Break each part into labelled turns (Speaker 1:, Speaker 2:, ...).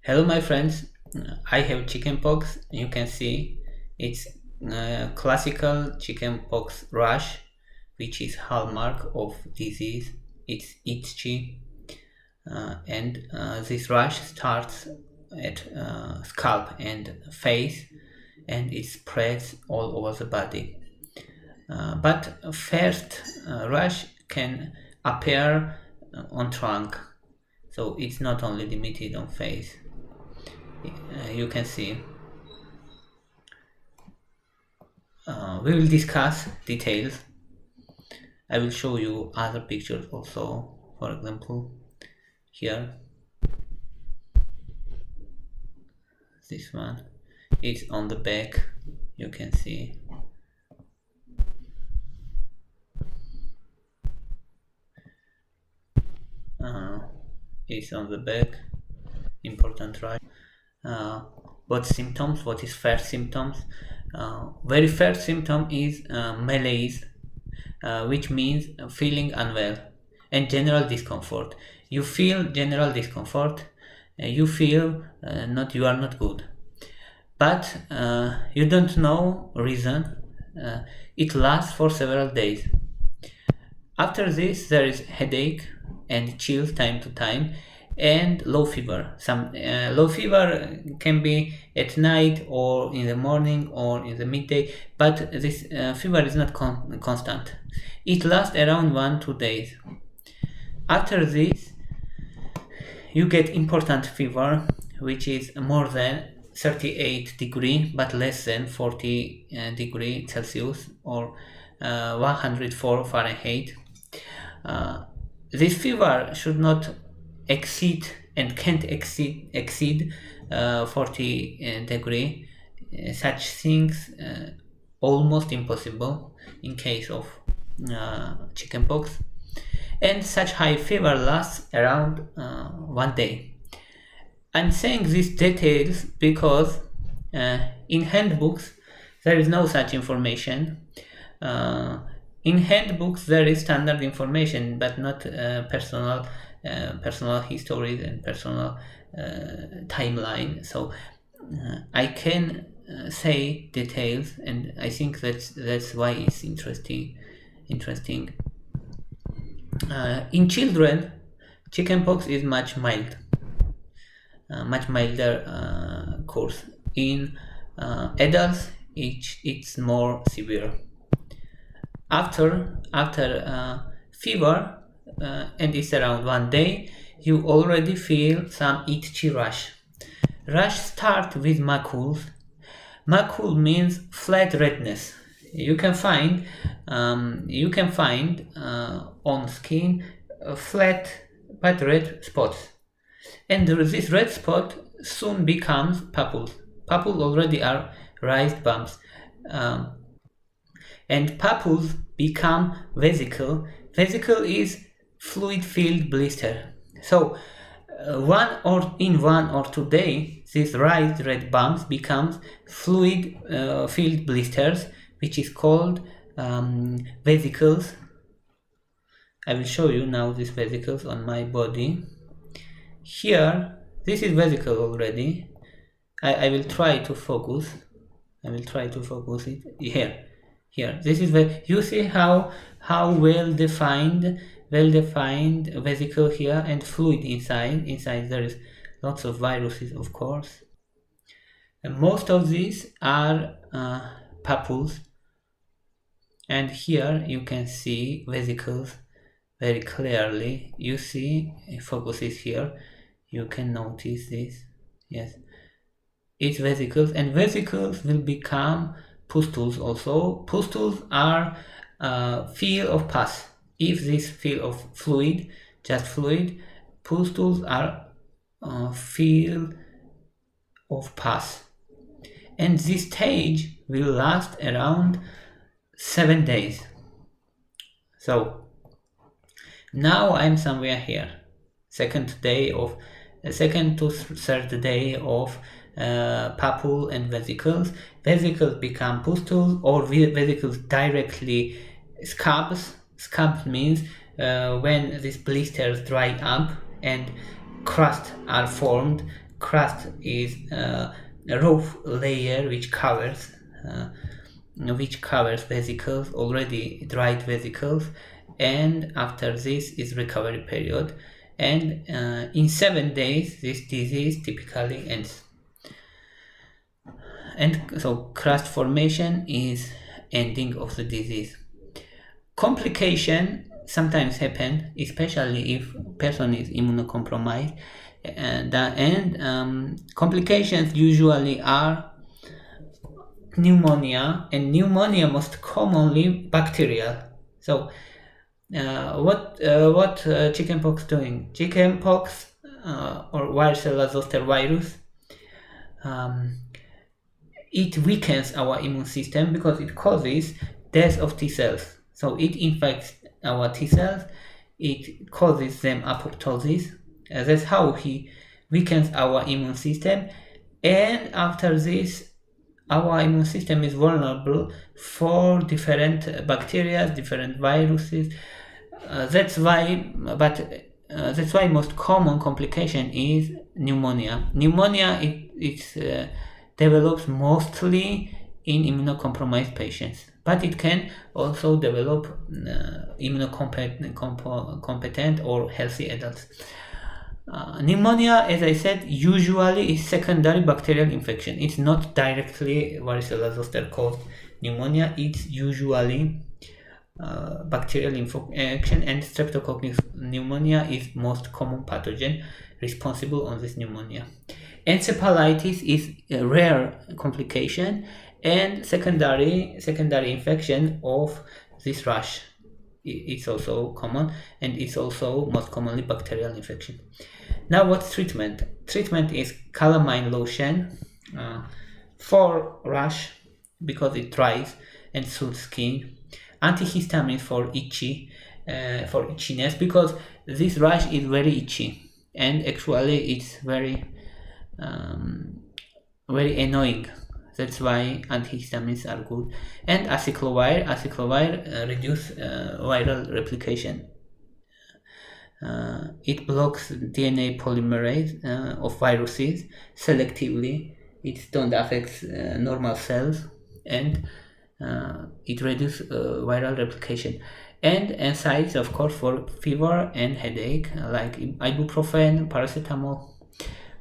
Speaker 1: Hello my friends, I have chickenpox. You can see it's classical chickenpox rash, which is hallmark of disease. It's itchy, and this rash starts at scalp and face, and it spreads all over the body. But first rash can appear on trunk, so it's not only limited on face. You can see. We will discuss details. I will show you other pictures also. For example, here, this one, it's on the back. You can see. It's on the back. Important, right? What symptoms? What is first symptoms? Very first symptom is malaise, which means feeling unwell and general discomfort. You feel general discomfort. You feel you are not good, but you don't know reason. It lasts for several days. After this, there is headache and chills time to time, and low fever. Some low fever can be at night or in the morning or in the midday, but this fever is not constant. It lasts around 1-2 days. After this, you get important fever, which is more than 38 degree but less than 40 degree Celsius or 104 Fahrenheit. This fever should not exceed and can't exceed 40 degree. Such things almost impossible in case of chickenpox, and such high fever lasts around 1 day. I'm saying these details because in handbooks there is no such information. In handbooks there is standard information, but not personal histories and personal timeline. So I can say details, and I think that's why it's interesting. In children, chickenpox is much milder course. In adults, it's more severe. After fever, and it's around 1 day, you already feel some itchy rash. Rash start with macules. Macule means flat redness. You can find on skin flat but red spots, and this red spot soon becomes papules. Papules already are raised bumps. And papules become vesicle. Vesicle is fluid-filled blister. So, 1 or 2 days, these raised red bumps becomes fluid-filled blisters, which is called vesicles. I will show you now these vesicles on my body. Here, this is vesicle already. I will try to focus. It here. This is you see how well defined vesicle here, and fluid inside. Inside there is lots of viruses, of course. And most of these are papules, and here you can see vesicles very clearly. You see, focus is here. You can notice this. Yes, it's vesicles, and vesicles will become pustules also. Pustules are field of pus. If this field of fluid, just fluid, pustules are field of pus. And this stage will last around 7 days. So now I'm somewhere here. Second to third day of papule and vesicles. Vesicles become pustules, or vesicles directly scabs. Scabs means when these blisters dry up and crusts are formed. crust is a roof layer which covers vesicles, already dried vesicles, and after this is recovery period, and in 7 days this disease typically ends. And so crust formation is ending of the disease. Complication sometimes happen, especially if person is immunocompromised, and complications usually are pneumonia, and pneumonia most commonly bacterial. So what chickenpox doing? Chickenpox or varicella zoster virus, it weakens our immune system because it causes death of T cells. So it infects our T cells, it causes them apoptosis. That's how he weakens our immune system, and after this our immune system is vulnerable for different bacteria, different viruses. That's why most common complication is pneumonia. Pneumonia it develops mostly in immunocompromised patients, but it can also develop immunocompetent or healthy adults. Pneumonia, as I said, usually is secondary bacterial infection. It's not directly varicella zoster caused pneumonia. It's usually bacterial infection, and streptococcus pneumonia is most common pathogen responsible on this pneumonia. Encephalitis is a rare complication and secondary infection of this rash. It's also common, and it's also most commonly bacterial infection. Now, what's treatment? Treatment is calamine lotion for rash because it dries and soothes skin. Antihistamines for itchiness because this rash is very itchy, and actually it's very annoying. That's why antihistamines are good. And acyclovir reduce viral replication. It blocks DNA polymerase of viruses selectively. It don't affect normal cells, and it reduces viral replication. And NSAIDs, of course, for fever and headache, like ibuprofen, paracetamol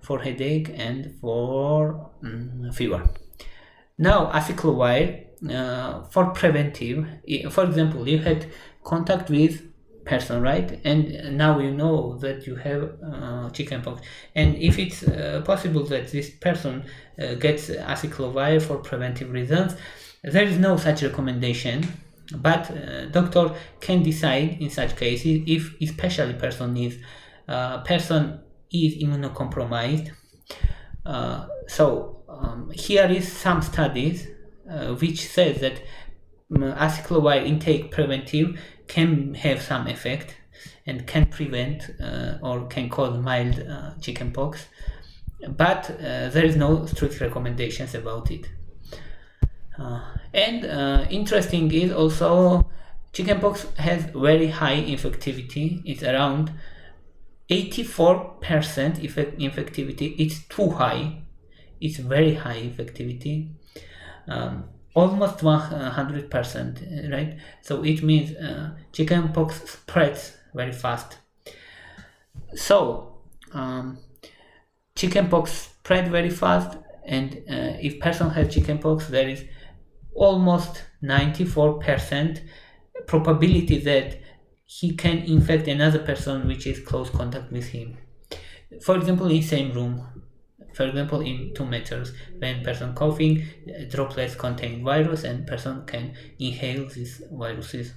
Speaker 1: for headache and for fever. Now, acyclovir for preventive. For example, you had contact with person, right? And now you know that you have chickenpox. And if it's possible that this person gets acyclovir for preventive reasons, there is no such recommendation. But doctor can decide in such cases if especially person is immunocompromised. Here is some studies which says that acyclovir intake preventive can have some effect and can prevent or can cause mild chickenpox, but there is no strict recommendations about it. Interesting is also chickenpox has very high infectivity. It's around 84% infectivity. It's too high. It's very high infectivity, almost 100%, right? So it means chickenpox spreads very fast. So chickenpox spread very fast, and if person has chickenpox, there is almost 94% probability that he can infect another person which is close contact with him. For example, in same room, for example, in 2 meters, when person coughing, droplets contain virus and person can inhale these viruses.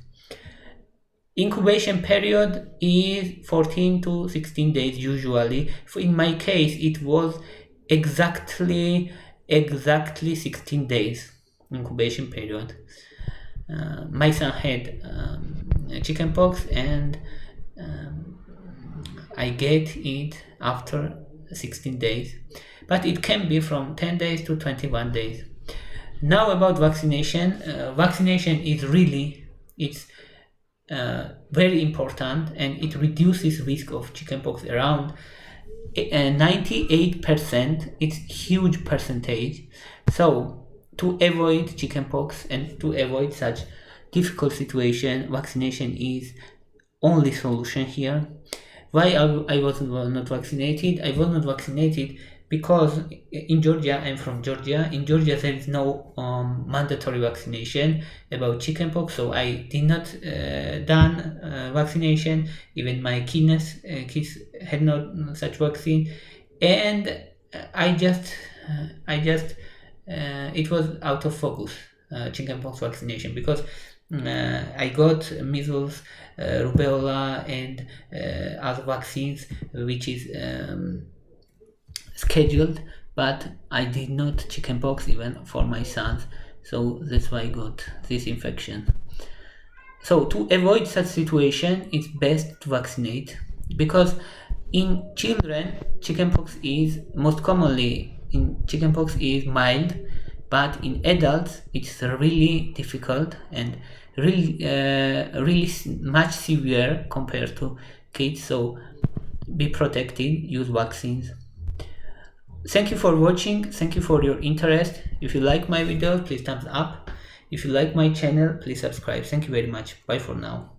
Speaker 1: Incubation period is 14 to 16 days usually. In my case, it was exactly 16 days incubation period. My son had chickenpox, and I get it after 16 days, but it can be from 10 days to 21 days. Now about vaccination. Vaccination is very important, and it reduces risk of chickenpox around 98%. It's huge percentage. So to avoid chickenpox and to avoid such difficult situation, vaccination is only solution here. Why I was not vaccinated? I was not vaccinated because in Georgia, I'm from Georgia. In Georgia, there is no mandatory vaccination about chickenpox, so I did not done vaccination. Even my kids had not such vaccine, and I just it was out of focus, chickenpox vaccination, because I got measles, rubella, and other vaccines which is scheduled, but I did not chickenpox even for my sons, so that's why I got this infection. So to avoid such situation, it's best to vaccinate, because in children, chickenpox is most commonly in chickenpox is mild, but in adults it's really difficult and really much severe compared to kids. So be protected, use vaccines. Thank you for watching. Thank you for your interest. If you like my video, please thumbs up. If you like my channel, please subscribe. Thank you very much. Bye for now.